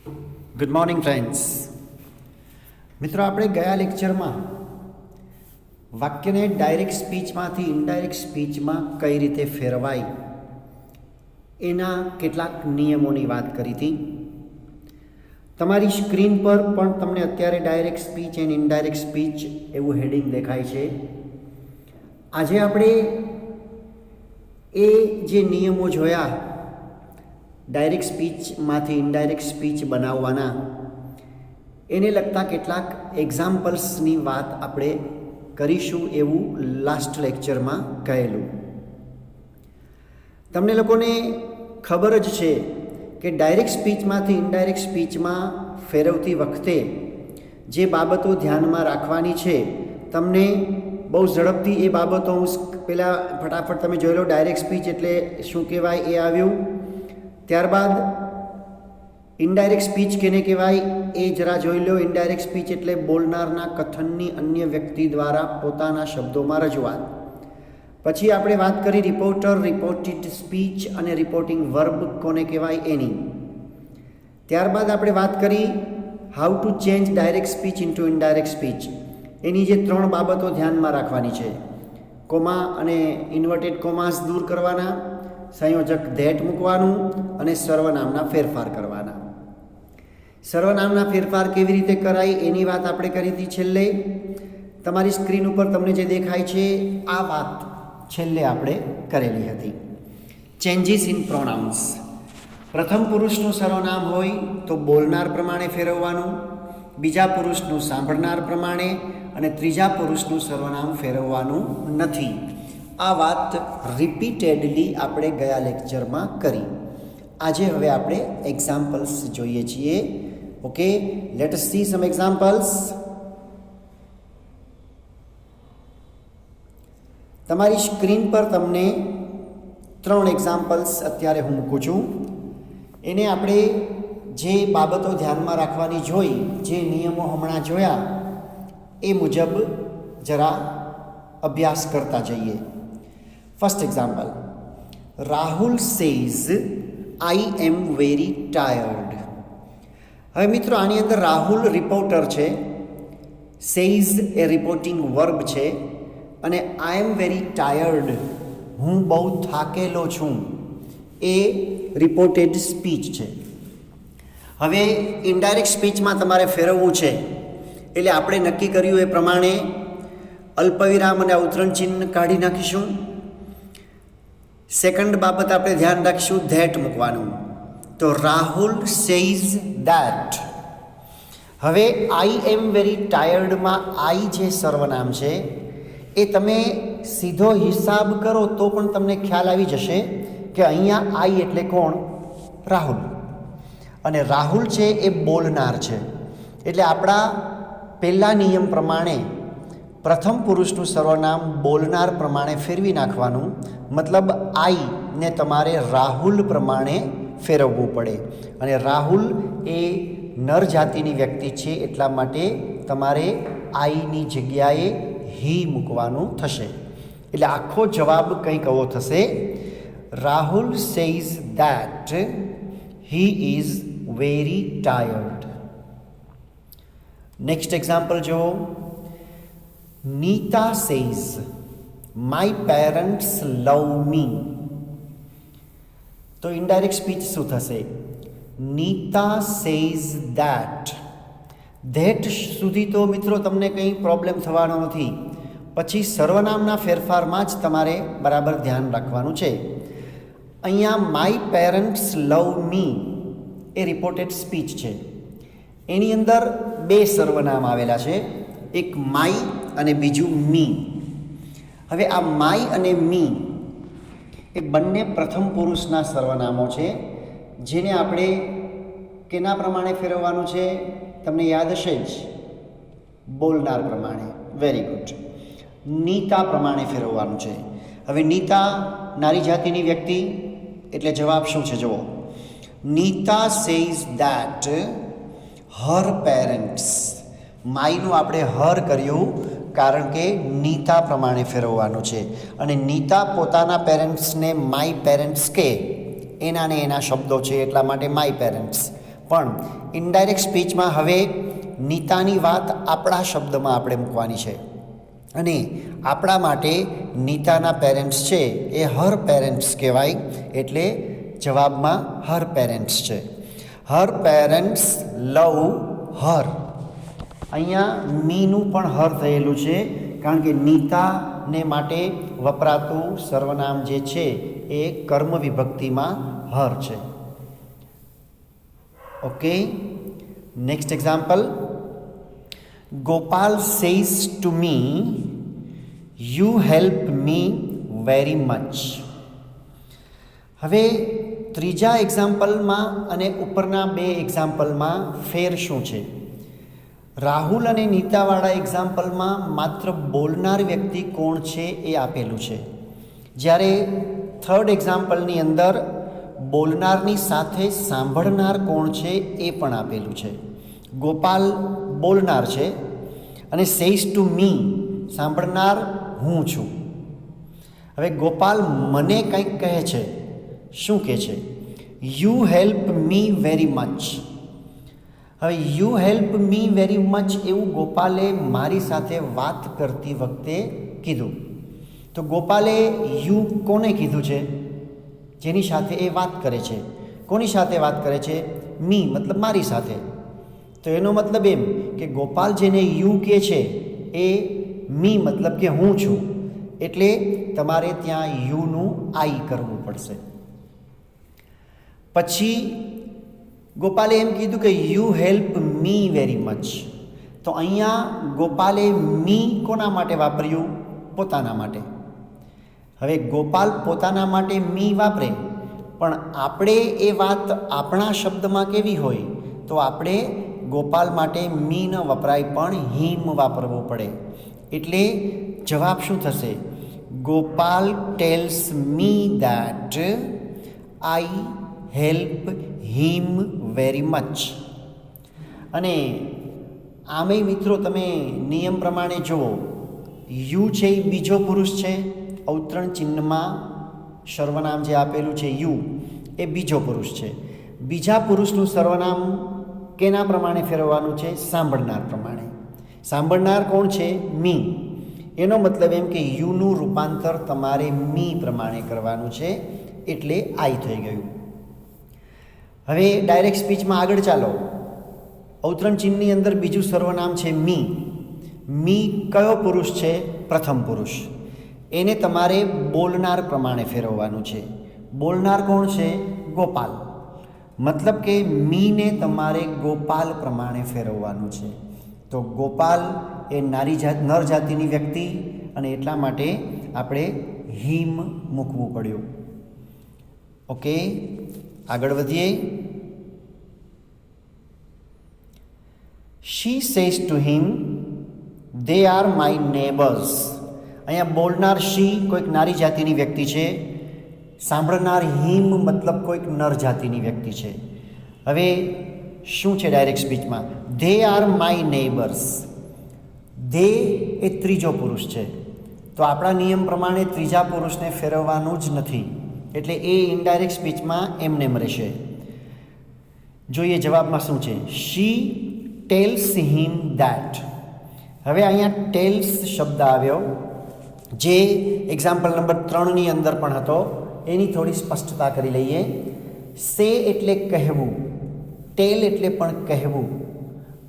Good morning friends. મિત્રો, આપણે ગયા લેક્ચરમાં વાક્યને ડાયરેક્ટ સ્પીચમાંથી ઇનડાયરેક્ટ સ્પીચમાં કઈ રીતે ફેરવાય એના કેટલાક નિયમોની વાત કરી હતી. તમારી સ્ક્રીન પર પણ તમને અત્યારે direct speech and indirect speech એવું હેડિંગ દેખાય છે. આજે આપણે એ જે નિયમો જોયા ડાયરેક્ટ સ્પીચમાંથી ઇનડાયરેક્ટ સ્પીચ બનાવવાના, એને લગતા કેટલાક એક્ઝામ્પલ્સની વાત આપણે કરીશું એવું લાસ્ટ લેક્ચરમાં કહેલું. તમને લોકોને ખબર જ છે કે ડાયરેક્ટ સ્પીચમાંથી ઇનડાયરેક્ટ સ્પીચમાં ફેરવતી વખતે જે બાબતો ધ્યાનમાં રાખવાની છે, તમને બહુ ઝડપથી એ બાબતો હું પહેલાં ફટાફટ તમે જોઈ લો. ડાયરેક્ટ સ્પીચ એટલે શું કહેવાય એ આવ્યું. ત્યારબાદ ઇનડાયરેક્ટ સ્પીચ કેને કહેવાય એ જરા જોઈ લો. ઇનડાયરેક્ટ સ્પીચ એટલે બોલનારના કથનની અન્ય વ્યક્તિ દ્વારા પોતાના શબ્દોમાં રજૂઆત. પછી આપણે વાત કરી રિપોર્ટર, રિપોર્ટેડ સ્પીચ અને રિપોર્ટિંગ વર્બ કોને કહેવાય એની. ત્યારબાદ આપણે વાત કરી how to change direct speech into indirect speech. એની જે 3 બાબતો ધ્યાનમાં રાખવાની છે: કોમા અને ઇન્વર્ટેડ કોમાસ દૂર કરવાના, સંયોજક ધેટ મૂકવાનું અને સર્વનામના ફેરફાર કરવાના. સર્વનામના ફેરફાર કેવી રીતે કરાય એની વાત આપણે કરી હતી છેલ્લે. તમારી સ્ક્રીન ઉપર તમને જે દેખાય છે આ વાત છેલ્લે આપણે કરેલી હતી. Changes in pronounce. પ્રથમ પુરુષનું સર્વનામ હોય તો બોલનાર પ્રમાણે ફેરવવાનું, બીજા પુરુષનું સાંભળનાર પ્રમાણે, અને ત્રીજા પુરુષનું સર્વનામ ફેરવવાનું નથી. આ વાત રિપીટેડલી આપણે ગયા લેક્ચરમાં કરી. આજે હવે આપણે એક્ઝામ્પલ્સ જોઈએ છીએ. ઓકે, લેટ અસ સી સમ એક્ઝામ્પલ્સ. તમારી સ્ક્રીન પર તમને 3 એક્ઝામ્પલ્સ અત્યારે હું મૂકું છું. એને આપણે જે બાબતો ધ્યાનમાં રાખવાની જોઈ, જે નિયમો હમણાં જોયા એ મુજબ જરા અભ્યાસ કરતા જઈએ. First example, Rahul says I am very tired. હવે મિત્રો, આની અંદર રાહુલ રિપોર્ટર છે, સેઝ એ રિપોર્ટિંગ વર્બ છે, અને આઈ એમ વેરી ટાયર્ડ, હું બહુ થાકેલો છું, એ રિપોર્ટેડ સ્પીચ છે. હવે ઇનડાયરેક્ટ સ્પીચમાં તમારે ફેરવવું છે એટલે આપણે નક્કી કર્યું એ પ્રમાણે અલ્પવિરામ અને અવતરણ ચિહ્ન કાઢી નાખીશું. સેકન્ડ બાબત આપણે ધ્યાન રાખીશું ધેટ મૂકવાનું. તો રાહુલ સેઝ ધેટ. હવે આઈ એમ વેરી ટાયર્ડમાં આઈ જે સર્વનામ છે એ તમે સીધો હિસાબ કરો તો પણ તમને ખ્યાલ આવી જશે કે અહીંયા આઈ એટલે કોણ? રાહુલ. અને રાહુલ છે એ બોલનાર છે. એટલે આપણા પહેલા નિયમ પ્રમાણે પ્રથમ પુરુષનું સર્વનામ બોલનાર પ્રમાણે ફેરવી નાખવાનું. મતલબ આઈને તમારે રાહુલ પ્રમાણે ફેરવવું પડે. અને રાહુલ એ નર જાતિની વ્યક્તિ છે, એટલા માટે તમારે આઈની જગ્યાએ હી મૂકવાનું થશે. એટલે આખો જવાબ કંઈક આવો થશે: Rahul says that he is very tired. Next example જુઓ. નીતા સેઝ માય પેરેન્ટ્સ લવ મી. તો ઇનડાયરેક્ટ સ્પીચ શું થશે? Nita says that. ધેટ સુધી તો મિત્રો તમને કંઈ પ્રોબ્લેમ થવાનો નથી. પછી સર્વનામના ફેરફારમાં જ તમારે બરાબર ધ્યાન રાખવાનું છે. અહીંયા my parents love me A reported speech છે. એની અંદર 2 સર્વનામ આવેલા છે, એક માય અને બીજું મી. હવે આ માય અને મી એ બંને પ્રથમ પુરુષના સર્વનામો છે, જેને આપણે કેના પ્રમાણે ફેરવવાનું છે? તમને યાદ હશે જ, બોલનાર પ્રમાણે. Very good. નીતા પ્રમાણે ફેરવવાનું છે. હવે નીતા નારી જાતિની વ્યક્તિ, એટલે જવાબ શું છે જુઓ. Nita says that her parents. માયનું આપણે હર કર્યું કારણ કે નીતા પ્રમાણે ફેરવવાનું છે. અને નીતા પોતાના પેરેન્ટ્સને માય પેરેન્ટ્સ કે એના ને એના શબ્દો છે એટલા માટે માય પેરેન્ટ્સ. પણ ઇનડાયરેક્ટ સ્પીચમાં હવે નીતાની વાત આપણા શબ્દમાં આપણે મૂકવાની છે અને આપણા માટે નીતાના પેરેન્ટ્સ છે એ હર પેરેન્ટ્સ કહેવાય, એટલે જવાબમાં હર પેરેન્ટ્સ છે. હર પેરેન્ટ્સ લવ હર. અહીંયા મીનું પણ હર થયેલું છે, કારણ કે નીતાને માટે વપરાતું સર્વનામ જે છે એ કર્મ વિભક્તિમાં હર છે. Okay, next example. Gopal says to me, you help me very much. હવે ત્રીજા એક્ઝામ્પલમાં અને ઉપરના બે એક્ઝામ્પલમાં ફેર શું છે? રાહુલ અને નીતાવાળા એક્ઝામ્પલમાં માત્ર બોલનાર વ્યક્તિ કોણ છે એ આપેલું છે, જ્યારે થર્ડ એક્ઝામ્પલની અંદર બોલનારની સાથે સાંભળનાર કોણ છે એ પણ આપેલું છે. ગોપાલ બોલનાર છે અને સેઝ ટુ મી સાંભળનાર હું છું. હવે ગોપાલ મને કંઈક કહે છે. શું કહે છે? You help me very much. હવે you help me very much એવું ગોપાલે મારી સાથે વાત કરતી વખતે કીધું. તો ગોપાલે યુ કોને કીધું છે? જેની સાથે એ વાત કરે છે. કોની સાથે વાત કરે છે? મી, મતલબ મારી સાથે. તો એનો મતલબ એમ કે ગોપાલ જેને યુ કહે છે એ મી મતલબ કે હું છું, એટલે તમારે ત્યાં યુનું આઈ કરવું પડશે. પછી ગોપાલે એમ કીધું કે you help me very much. તો અહીંયા ગોપાલે મી કોના માટે વાપર્યું? પોતાના માટે. હવે ગોપાલ પોતાના માટે મી વાપરે, પણ આપણે એ વાત આપણા શબ્દમાં કેવી હોય તો આપણે ગોપાલ માટે મી ન વપરાય પણ હિમ વાપરવો પડે. એટલે જવાબ શું થશે? Gopal tells me that I help him very much. અને આમેય મિત્રો તમે નિયમ પ્રમાણે જુઓ, યુ છે એ બીજો પુરુષ છે. અવતરણ ચિહ્નમાં સર્વનામ જે આપેલું છે યુ એ બીજો પુરુષ છે. બીજા પુરુષનું સર્વનામ કેના પ્રમાણે ફેરવવાનું છે? સાંભળનાર પ્રમાણે. સાંભળનાર કોણ છે? મી. એનો મતલબ એમ કે યુનું રૂપાંતર તમારે મી પ્રમાણે કરવાનું છે, એટલે આઈ થઈ ગયું. હવે ડાયરેક્ટ સ્પીચમાં આગળ ચાલો. અવતરણ ચિહ્નની અંદર બીજું સર્વનામ છે મી. મી કયો પુરુષ છે? પ્રથમ પુરુષ. એને તમારે બોલનાર પ્રમાણે ફેરવવાનું છે. બોલનાર કોણ છે? ગોપાલ. મતલબ કે મીને તમારે ગોપાલ પ્રમાણે ફેરવવાનું છે. તો ગોપાલ એ નર જાતિની વ્યક્તિ, અને એટલા માટે આપણે હિમ મૂકવું પડ્યું. ઓકે, આગળ વધીએ. She says to him, they are my neighbours. અહીંયા બોલનાર શી કોઈક નારી જાતિની વ્યક્તિ છે, સાંભળનાર હિમ મતલબ કોઈક નર જાતિની વ્યક્તિ છે. હવે શું છે ડાયરેક્ટ સ્પીચમાં? They are my neighbours. They એ ત્રીજો પુરુષ છે, તો આપણા નિયમ પ્રમાણે ત્રીજા પુરુષને ફેરવવાનું જ નથી, એટલે એ ઇનડાયરેક્ટ સ્પીચમાં એમનેમ રહેશે. જોઈએ જવાબમાં શું છે. શી ટેલ્સ હિમ ધેટ. હવે અહીંયા ટેલ્સ શબ્દ આવ્યો, જે એક્ઝામ્પલ નંબર 3ની અંદર પણ હતો. એની થોડી સ્પષ્ટતા કરી લઈએ. સે એટલે કહેવું, ટેલ એટલે પણ કહેવું.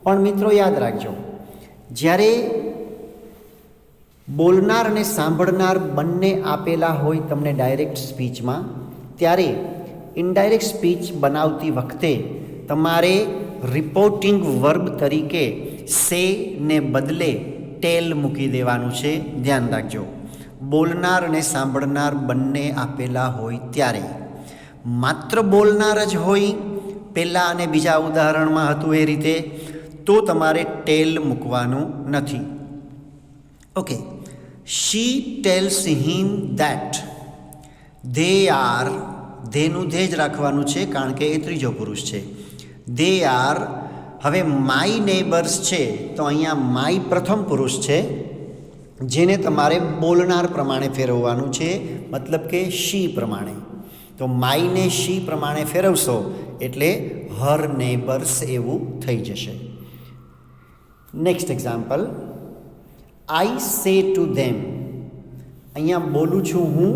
પણ મિત્રો યાદ રાખજો, જ્યારે બોલનાર અને સાંભળનાર બંને આપેલા હોય તમને ડાયરેક્ટ સ્પીચમાં, ત્યારે ઇનડાયરેક્ટ સ્પીચ બનાવતી વખતે તમારે રિપોર્ટિંગ વર્બ તરીકે સે ને બદલે ટેલ મૂકી દેવાનું છે. ધ્યાન રાખજો, બોલનાર અને સાંભળનાર બંને આપેલા હોય ત્યારે. માત્ર બોલનાર જ હોય, પહેલાં અને બીજા ઉદાહરણમાં હતું એ રીતે, તો તમારે ટેલ મૂકવાનું નથી. Okay, she tells him that they are. ધેનું ધે જ રાખવાનું છે, કારણ કે એ ત્રીજો પુરુષ છે. They are. હવે માય નેબર્સ છે, તો અહીંયા માય પ્રથમ પુરુષ છે, જેને તમારે બોલનાર પ્રમાણે ફેરવવાનું છે, મતલબ કે શી પ્રમાણે. તો માયને શી પ્રમાણે ફેરવશો એટલે હર નેબર્સ એવું થઈ જશે. નેક્સ્ટ એક્ઝામ્પલ, આઈ સે ટુ ધેમ. અહીંયા બોલું છું હું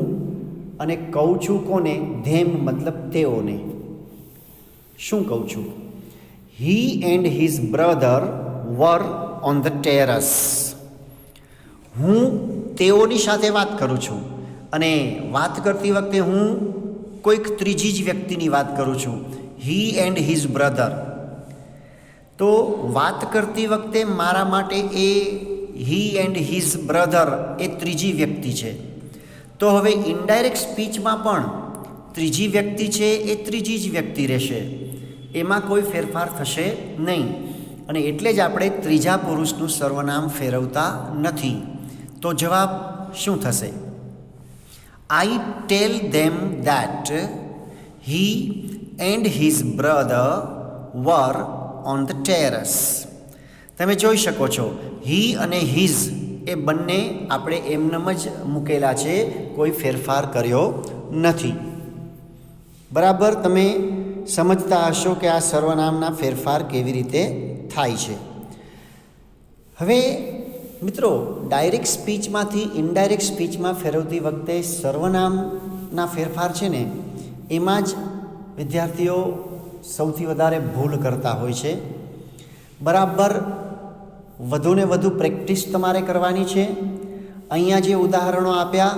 અને કહું છું કોને? ધેમ મતલબ તેઓને. શું કહું છું? He and his brother were on the terrace. હું તેઓની સાથે વાત કરું છું અને વાત કરતી વખતે હું કોઈક ત્રીજી જ વ્યક્તિની વાત કરું છું. He and his brother. તો વાત કરતી વખતે મારા માટે એ હી એન્ડ હિઝ બ્રધર એ ત્રીજી વ્યક્તિ છે. તો હવે ઇનડાયરેક્ટ સ્પીચમાં પણ ત્રીજી વ્યક્તિ છે એ ત્રીજી જ વ્યક્તિ રહેશે, એમાં કોઈ ફેરફાર થશે નહીં. અને એટલે જ આપણે ત્રીજા પુરુષનું સર્વનામ ફેરવતા નથી. તો જવાબ શું થશે? I tell them that he and his brother were on the terrace. તમે જોઈ શકો છો હી અને હિઝ એ બંને આપણે એમનેમ જ મૂકેલા છે, કોઈ ફેરફાર કર્યો નથી. બરાબર તમે સમજતા હશો કે આ સર્વનામના ફેરફાર કેવી રીતે થાય છે. હવે મિત્રો, ડાયરેક્ટ સ્પીચમાંથી ઇનડાયરેક્ટ સ્પીચમાં ફેરવતી વખતે સર્વનામના ફેરફાર છે ને, એમાં જ વિદ્યાર્થીઓ સૌથી વધારે ભૂલ કરતા હોય છે. બરાબર વધુને વધુ પ્રેક્ટિસ તમારે કરવાની છે. અહીંયા જે ઉદાહરણો આપ્યા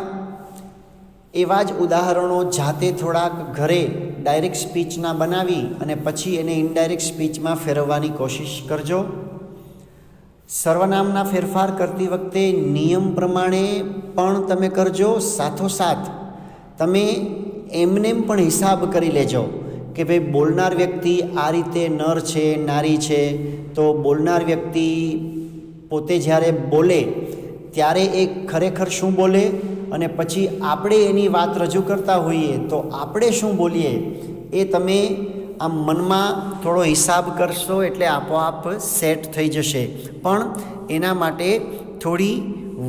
એવા જ ઉદાહરણો જાતે થોડાક ઘરે ડાયરેક્ટ સ્પીચના બનાવી અને પછી એને ઇનડાયરેક્ટ સ્પીચમાં ફેરવવાની કોશિશ કરજો. સર્વનામના ફેરફાર કરતી વખતે નિયમ પ્રમાણે પણ તમે કરજો, સાથોસાથ તમે એમનેમ પણ હિસાબ કરી લેજો કે ભાઈ બોલનાર વ્યક્તિ આ રીતે નર છે, નારી છે, તો બોલનાર વ્યક્તિ પોતે જ્યારે બોલે ત્યારે એ ખરેખર શું બોલે અને પછી આપણે એની વાત રજૂ કરતા હોઈએ તો આપણે શું બોલીએ એ તમે આમ મનમાં થોડો હિસાબ કરશો એટલે આપોઆપ સેટ થઈ જશે. પણ એના માટે થોડી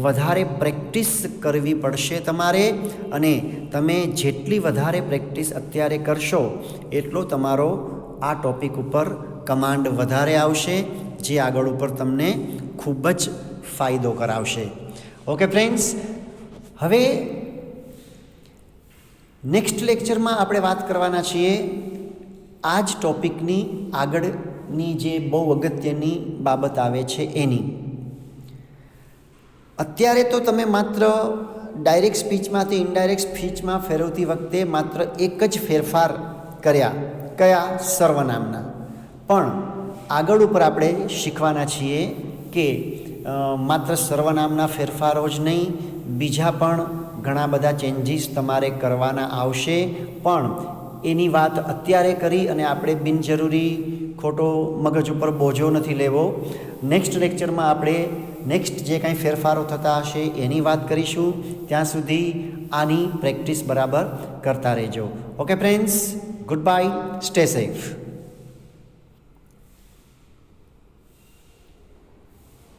વધારે પ્રેક્ટિસ કરવી પડશે તમારે, અને તમે જેટલી વધારે પ્રેક્ટિસ અત્યારે કરશો એટલો તમારો આ ટૉપિક ઉપર કમાન્ડ વધારે આવશે, જે આગળ ઉપર તમને ખૂબ જ ફાયદો કરાવશે. ઓકે ફ્રેન્ડ્સ, હવે નેક્સ્ટ લેક્ચરમાં આપણે વાત કરવાના છીએ આ જ ટૉપિકની આગળની જે બહુ અગત્યની બાબત આવે છે એની. અત્યારે તો તમે માત્ર ડાયરેક્ટ સ્પીચમાંથી ઇનડાયરેક્ટ સ્પીચમાં ફેરવતી વખતે માત્ર એક જ ફેરફાર કર્યા, કયા? સર્વનામના. પણ આગળ ઉપર આપણે શીખવાના છીએ કે માત્ર સર્વનામના ફેરફારો જ નહીં, બીજા પણ ઘણા બધા ચેન્જીસ તમારે કરવાના આવશે. પણ એની વાત અત્યારે કરી અને આપણે બિનજરૂરી ખોટો મગજ ઉપર બોજો નથી લેવો. નેક્સ્ટ લેક્ચરમાં આપણે નેક્સ્ટ જે કાંઈ ફેરફારો થતા હશે એની વાત કરીશું. ત્યાં સુધી આની પ્રેક્ટિસ બરાબર કરતા રહેજો. Okay friends, good bye, stay safe.